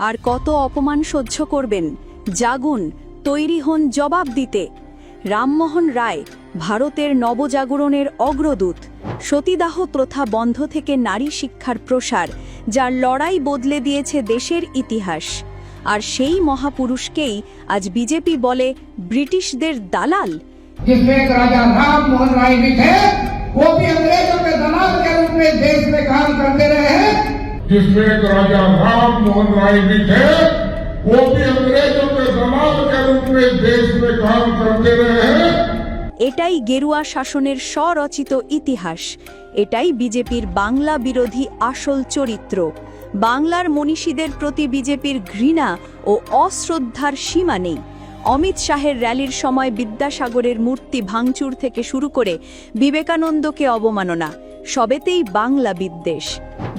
আর কত অপমান সহ্য করবেন? জাগুন, তৈরি হন জবাব দিতে। রামমোহন রায় ভারতের নবজাগরণের অগ্রদূত, সতীদাহ প্রথা বন্ধ থেকে নারী শিক্ষার প্রসার, যার লড়াই বদলে দিয়েছে দেশের ইতিহাস। আর সেই মহাপুরুষকেই আজ বিজেপি বলে ব্রিটিশদের দালাল। जिसमें एक राजा राम मोहन राय भी थे, वो भी अंग्रेजों के दलाल के रूप में देश में काम करते रहे हैं। जिसमें एक राजा राम मोहन राय भी थे, वो भी अंग्रेजों के दलाल के रूप में देश में काम करते रहे हैं। এটাই গেরুয়া শাসনের স্বরচিত ইতিহাস। এটাই বিজেপির বাংলা বিরোধী আসল চরিত্র। বাংলার মনীষীদের প্রতি বিজেপির ঘৃণা ও অশ্রদ্ধার সীমা নেই। অমিত শাহের র্যালির সময় বিদ্যাসাগরের মূর্তি ভাঙচুর থেকে শুরু করে বিবেকানন্দকে অবমাননা, সবেতেই বাংলা বিদ্বেষ।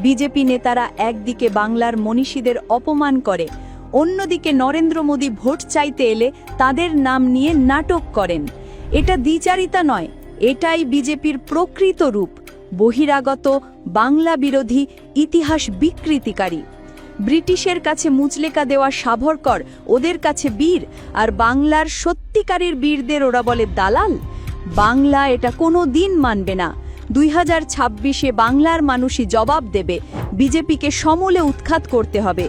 বিজেপি নেতারা একদিকে বাংলার মনীষীদের অপমান করে, অন্যদিকে নরেন্দ্র মোদী ভোট চাইতে এলে তাদের নাম নিয়ে নাটক করেন। এটা দ্বিচারিতা নয়, এটাই বিজেপির প্রকৃত রূপ। বহিরাগত, বাংলা বিরোধী, ইতিহাস বিকৃতিকারী। ব্রিটিশের কাছে মুচলেকা দেওয়া সাভরকর ওদের কাছে বীর, আর বাংলার সত্যিকারের বীরদের ওরা বলে দালাল। বাংলা এটা কোনো দিন মানবে না। 2026-এ বাংলার মানুষই জবাব দেবে। বিজেপিকে সমূলে উৎখাত করতে হবে।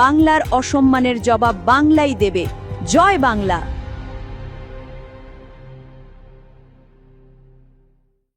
বাংলার অসম্মানের জবাব বাংলাই দেবে। জয় বাংলা।